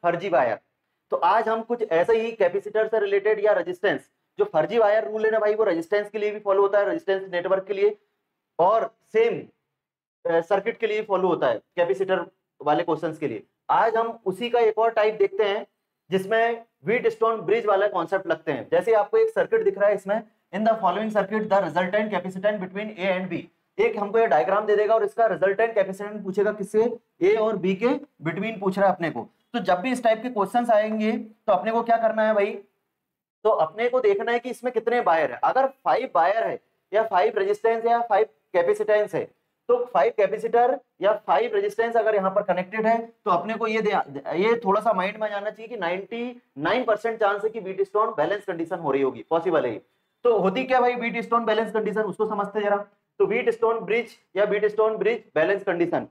फर्जी वायर। तो आज हम कुछ ऐसे ही कैपेसिटर से रिलेटेड या रेजिस्टेंस, जो फर्जी वायर रूल है ना भाई, वो रेजिस्टेंस के लिए भी फॉलो होता है, रेजिस्टेंस नेटवर्क के लिए, और सेम सर्किट के लिए फॉलो होता है कैपेसिटर वाले क्वेश्चंस के लिए। आज हम उसी का एक और टाइप देखते हैं जिसमें व्हीट स्टोन ब्रिज वाला कॉन्सेप्ट लगते हैं। जैसे आपको एक सर्किट दिख रहा है, इसमें in the following circuit the resultant capacitance between A and B. एक हमको ये डायग्राम दे देगा और इसका रिजल्टेंट कैपेसिटेंस पूछेगा, किससे, ए और बी के बिटवीन पूछ रहा है अपने को। तो जब भी इस टाइप के क्वेश्चंस आएंगे तो अपने को क्या करना है भाई, तो अपने को देखना है कि इसमें कितने वायर है। अगर 5 वायर है या 5 रेजिस्टेंस है या 5 कैपेसिटेंस है, तो 5 कैपेसिटर या 5 रेजिस्टेंस अगर यहाँ पर कनेक्टेड है तो अपने को ये थोड़ा सा माइंड में जाना चाहिए कि 99% चांस है कि व्हीट स्टोन बैलेंस कंडीशन हो रही होगी, पॉसिबल है। तो होती क्या भाई व्हीट स्टोन बैलेंस कंडीशन, उसको समझते जरा। तो व्हीट स्टोन ब्रिज या wheat stone bridge balance condition,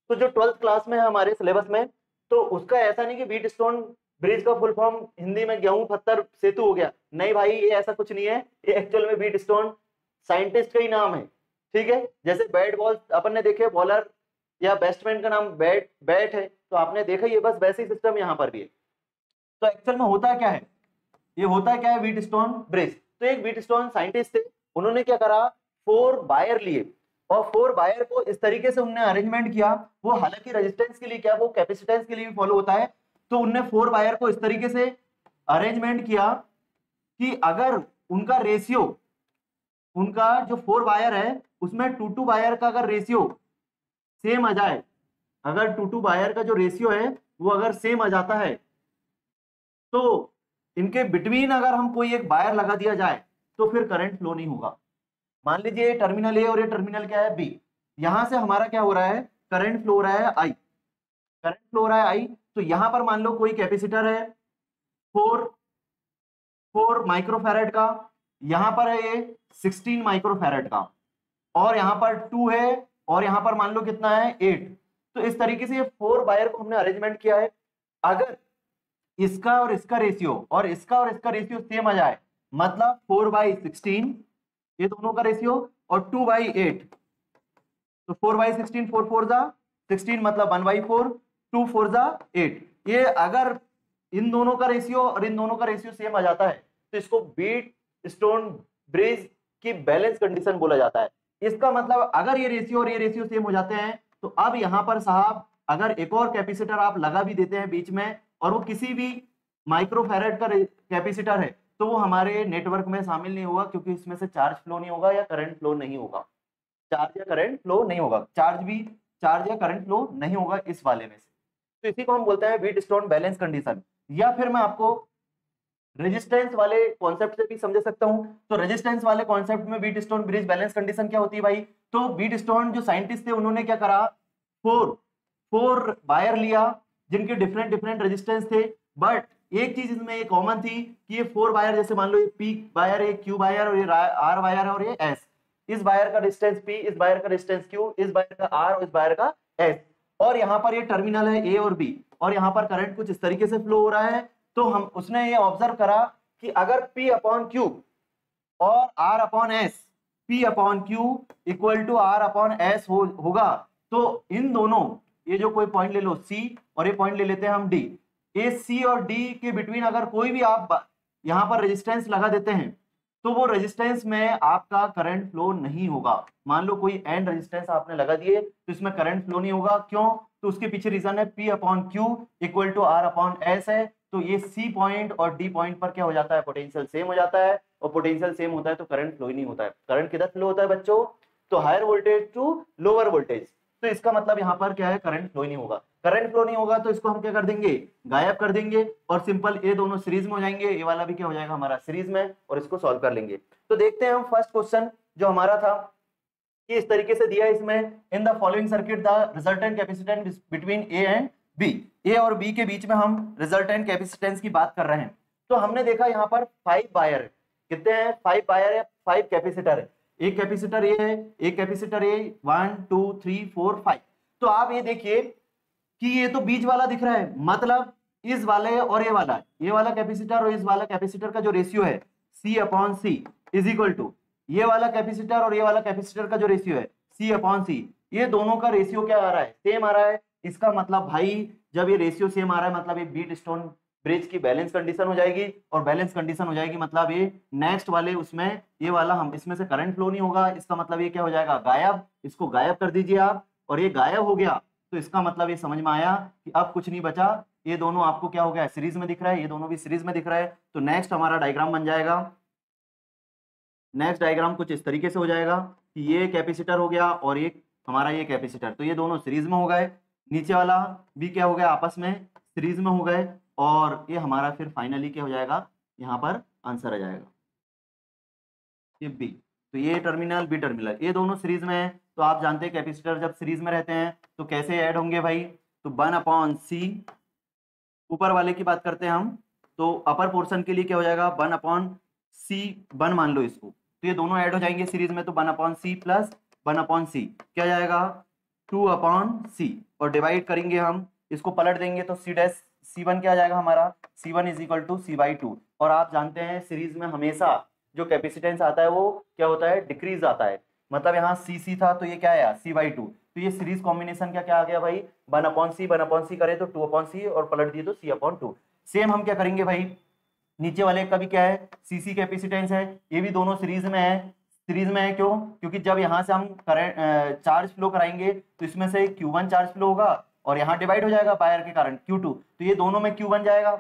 तो जो 12th क्लास में है हमारे सिलेबस में, तो उसका ऐसा नहीं कि व्हीट स्टोन ब्रिज का फुल फॉर्म हिंदी में गेहूं पत्थर सेतु हो गया, नहीं भाई, ये ऐसा कुछ नहीं है। ये एक्चुअल में व्हीट स्टोन साइंटिस्ट का ही नाम है, ठीक है। जैसे बैट बॉल अपन ने देखे, बॉलर या बैट्समैन का नाम बैट है, तो आपने देखा ये, बस वैसे ही सिस्टम यहाँ पर भी है। तो एक्चुअल में होता क्या है, ये होता क्या है व्हीट स्टोन ब्रिज। तो एक व्हीट स्टोन साइंटिस्ट थे, उन्होंने क्या करा, 4 वायर लिए और 4 वायर को इस तरीके से उन्होंने अरेंजमेंट किया। वो हालांकि रेजिस्टेंस के लिए क्या, वो कैपेसिटेंस के लिए भी फॉलो होता है। तो उनने 4 वायर को इस तरीके से अरेंजमेंट किया कि अगर उनका रेशियो, उनका जो 4 वायर है उसमें 2 वायर का अगर रेशियो सेम आ जाए, अगर 2 वायर का जो रेशियो है वो अगर सेम आ जाता है, तो इनके बिटवीन अगर हम कोई एक वायर लगा दिया जाए तो फिर करंट फ्लो नहीं होगा। मान लीजिए ये टर्मिनल ए और ये टर्मिनल क्या है, बी। यहां से हमारा क्या हो रहा है, करंट फ्लो हो रहा है आई, करंट फ्लो हो रहा है आई। तो यहां पर मान लो कोई कैपेसिटर है 4 माइक्रोफैरेड का, यहां पर है ये 16 माइक्रोफैरेड का, और यहां पर 2 है, और यहां पर मान लो कितना है 8। तो इस तरीके से ये 4 वायर को हमने अरेंजमेंट किया है। अगर इसका और इसका रेशियो और इसका और इसका रेशियो सेम आ जाए, मतलब 4/16 ये दोनों का रेशियो, और 2/8, तो 4/16, 4 4 जा 16, मतलब 1/4, 2 4 जा 8। ये अगर इन दोनों का रेशियो और इन दोनों का रेशियो सेम आ जाता है तो इसको व्हीट स्टोन ब्रिज की बैलेंस कंडीशन बोला जाता है। इसका मतलब अगर ये रेशियो और ये रेशियो सेम हो जाते हैं तो अब यहां पर साहब अगर एक और कैपेसिटर आप लगा भी देते हैं बीच में, और वो किसी भी माइक्रोफैरेड का कैपेसिटर है, तो वो हमारे नेटवर्क में शामिल नहीं होगा, क्योंकि इसमें से चार्ज फ्लो नहीं होगा या करंट फ्लो नहीं होगा। चार्ज या करंट फ्लो नहीं होगा, चार्ज या करंट फ्लो नहीं होगा इस वाले में से। तो इसी को हम बोलते हैं व्हीट स्टोन बैलेंस कंडीशन। या फिर मैं आपको रेजिस्टेंस वाले कॉन्सेप्ट से भी समझ सकता हूं। तो रेजिस्टेंस वाले कॉन्सेप्ट में wheat stone bridge balance condition क्या होती है भाई, तो व्हीट स्टोन जो साइंटिस्ट थे उन्होंने क्या करा, 4 वायर लिया जिनके डिफरेंट डिफरेंट रेजिस्टेंस थे, बट एक चीज इसमें ये कॉमन थी कि ये 4 वायर, जैसे मान लो ये पी वायर है, क्यू वायर, और ये आर वायर है, और ये एस। इस वायर का डिस्टेंस पी, इस वायर का डिस्टेंस क्यू, इस वायर का आर और इस वायर का एस, और यहाँ पर ये टर्मिनल है ए और बी, और यहाँ पर करंट कुछ इस तरीके से फ्लो हो रहा है। तो हम उसने ये ऑब्जर्व करा कि अगर P/Q और R/S, P/Q equal to R/S होगा, तो इन दोनों, ये जो कोई पॉइंट ले लो C और ये पॉइंट ले लेते हैं हम D, ये C और D के बिटवीन अगर कोई भी आप यहाँ पर रेजिस्टेंस लगा देते हैं तो वो रेजिस्टेंस में आपका करंट फ्लो नहीं होगा। मान लो कोई एंड रेजिस्टेंस आपने लगा दिए तो इसमें करंट फ्लो नहीं होगा, क्यों, तो उसके पीछे रीजन है P/Q इक्वल टू R/S है। तो ये C पॉइंट और D पॉइंट पर क्या हो जाता है, पोटेंशियल सेम हो जाता है, और पोटेंशियल सेम होता है तो करंट फ्लो ही नहीं होता है। करंट किधर फ्लो होता है बच्चों, तो higher voltage to lower voltage. तो इसका मतलब यहाँ पर क्या है, करंट फ्लो ही नहीं होगा। करंट फ्लो नहीं होगा तो इसको हम क्या कर देंगे, गायब कर देंगे, और सिंपल ये दोनों सीरीज में हो जाएंगे, ये वाला भी क्या हो जाएगा हमारा सीरीज में, और इसको सॉल्व कर लेंगे। तो देखते हैं हम फर्स्ट क्वेश्चन जो हमारा था कि इस तरीके से दिया है इसमें, in the following circuit the resultant capacitance between A and B. A और बी के बीच में हम रिजल्टेंट कैपेसिटेंस की बात कर रहे हैं। तो हमने देखा यहाँ पर 5 वायर है, कितने हैं, 5 वायर है, 5 कैपेसिटर है। एक कैपेसिटर ये है, एक कैपेसिटर ये, 1 2 3 4 5। तो आप ये देखिए कि ये तो बीच वाला दिख रहा है, मतलब इस वाले और ये वाला कैपेसिटर और इस वाला कैपेसिटर का जो रेशियो है C/C इज इक्वल टू ये वाला कैपेसिटर और ये वाला कैपेसिटर का जो रेशियो है C/C, ये दोनों का रेशियो क्या आ रहा है, सेम आ रहा है। इसका मतलब भाई जब ये रेशियो सेम आ रहा है मतलब ये बीट स्टोन ब्रिज की बैलेंस कंडीशन हो जाएगी, और बैलेंस कंडीशन हो जाएगी मतलब ये नेक्स्ट वाले उसमें ये वाला हम इसमें से करंट फ्लो नहीं होगा, इसका मतलब ये क्या हो जाएगा गायब, इसको गायब कर दीजिए आप, और ये गायब हो गया तो इसका मतलब ये समझ में आया कि अब कुछ नहीं बचा, ये दोनों आपको क्या हो गया सीरीज में दिख रहा है, ये दोनों भी सीरीज में दिख रहा है। तो नेक्स्ट हमारा डायग्राम बन जाएगा, नेक्स्ट डायग्राम कुछ इस तरीके से हो जाएगा कि ये कैपेसिटर हो गया और एक हमारा ये कैपेसिटर, तो ये दोनों सीरीज में हो गए, नीचे वाला भी क्या हो गया आपस में सीरीज में हो गए, और ये हमारा फिर फाइनली क्या हो जाएगा यहाँ पर आंसर आ जाएगा ये बी। तो ये टर्मिनल बी टर्मिनल ये दोनों सीरीज में है, तो आप जानते हैं कैपेसिटर जब सीरीज में रहते हैं तो कैसे ऐड होंगे भाई, तो 1/C, ऊपर वाले की बात करते हैं हम, तो अपर पोर्शन के लिए क्या हो जाएगा 1/C 1 मान लो इसको, तो ये दोनों ऐड हो जाएंगे सीरीज में, तो 1/C प्लस 1/C क्या जाएगा 2/C, और डिवाइड करेंगे हम इसको पलट देंगे तो C1 क्या आ जाएगा हमारा C1 is equal to C/2, और आप जानते हैं सीरीज में हमेशा जो कैपेसिटेंस आता है वो क्या होता है डिक्रीज आता है, मतलब यहाँ CC था तो ये क्या आया C/2, तो ये सीरीज कॉम्बिनेशन क्या क्या आ गया भाई 1/C करे तो 2/C और पलट दिए तो C/2। सेम हम क्या करेंगे भाई नीचे वाले का भी क्या है CC कैपेसिटेंस है, ये भी दोनों सीरीज में है, सीरीज में है क्यों, क्योंकि जब यहाँ से हम करंट चार्ज फ्लो कराएंगे तो इसमें से Q1 चार्ज फ्लो होगा और यहाँ डिवाइड हो जाएगा वायर के कारण Q2, तो ये दोनों में Q बन जाएगा,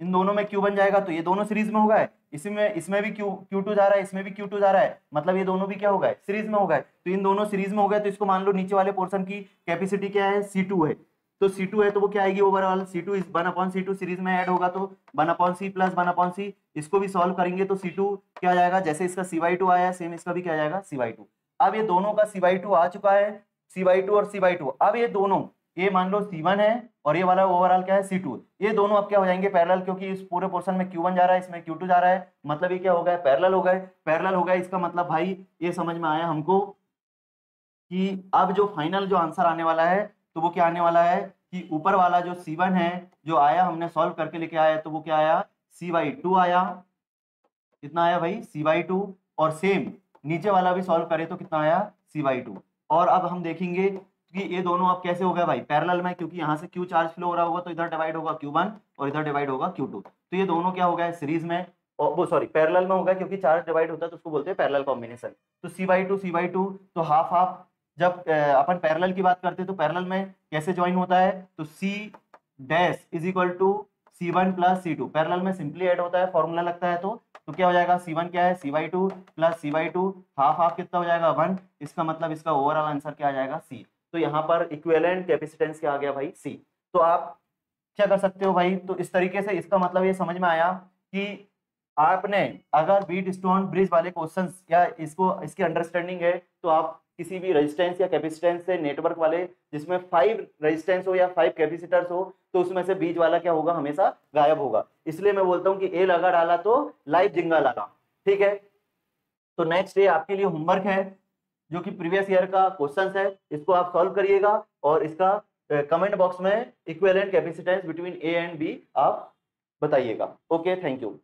इन दोनों में Q बन जाएगा, तो ये दोनों सीरीज में हो गए, इसमें भी Q2 जा रहा है, इसमें भी Q2 जा रहा है, मतलब ये दोनों भी क्या हो गए सीरीज में हो गए, तो इन दोनों सीरीज में हो गए, तो इसको मान लो नीचे वाले पोर्शन की कैपेसिटी क्या है C2 है, तो C2 है तो वो क्या आएगी ओवरऑल C2 इस 1/C2 सीरीज में ऐड होगा तो 1/C प्लस 1/C, इसको भी सॉल्व करेंगे तो C2 क्या आ जाएगा जैसे इसका C/2 आया सेम इसका भी क्या आ जाएगा C/2। अब ये दोनों का C/2 आ चुका है, C/2 और C/2, अब ये दोनों ये मान लो C1 है और ये वाला ओवरऑल क्या है C2, ये दोनों अब क्या हो जाएंगे पैरेलल, क्योंकि इस पूरे पोर्शन में Q1 जा रहा है इसमें Q2 जा रहा है, मतलब ये क्या हो गया पैरेलल हो गए, पैरेलल हो गए, इसका मतलब भाई ये समझ में आया हमको कि अब जो फाइनल जो आंसर आने वाला है तो वो क्या आने वाला है कि ऊपर वाला जो C1 है जो आया हमने सॉल्व करके लेके आया तो वो क्या आया C/2 आया, कितना आया भाई C/2, और सेम नीचे वाला भी सॉल्व करे तो कितना आया C/2। और अब हम देखेंगे कि ये दोनों अब कैसे हो गया भाई पैरेलल में, क्योंकि यहाँ से Q चार्ज फ्लो हो रहा होगा तो इधर डिवाइड होगा Q1 और इधर डिवाइड होगा Q2, तो ये दोनों क्या हो गया सीरीज में और वो सॉरी पैरेलल में होगा, क्योंकि चार्ज डिवाइड होता है तो उसको बोलते हैं पैरेलल कॉम्बिनेशन। तो C/2 तो हाफ हाफ, जब अपन पैरेलल की बात करते हैं तो पैरेलल में कैसे ज्वाइन होता है तो C dash is equal to C1 plus C2, parallel में सिंपली ऐड होता है फॉर्मूला लगता है, तो क्या हो जाएगा C1 क्या है C/2 plus C/2 half half कितना हो जाएगा 1, इसका मतलब इसका ओवरऑल आंसर क्या आ जाएगा C। तो यहाँ पर इक्विवेलेंट कैपेसिटेंस क्या आ गया भाई C। तो आप क्या कर सकते हो भाई, तो इस तरीके से इसका मतलब ये समझ में आया कि आपने अगर बीट स्टोन ब्रिज वाले क्वेश्चंस या इसको इसकी अंडरस्टैंडिंग है तो आप किसी भी रेजिस्टेंस या कैपेसिटेंस से नेटवर्क वाले जिसमें 5 रेजिस्टेंस हो या 5 कैपेसिटर्स हो तो उसमें से बीच वाला क्या होगा हमेशा गायब होगा, इसलिए मैं बोलता हूं कि ए लगा डाला तो लाइव जिंगा लगा। ठीक है, तो नेक्स्ट डे आपके लिए होमवर्क है जो कि प्रीवियस ईयर का क्वेश्चंस है, इसको आप सॉल्व करिएगा और इसका कमेंट बॉक्स में equivalent capacitance between A and B आप बताइएगा। Okay, thank you.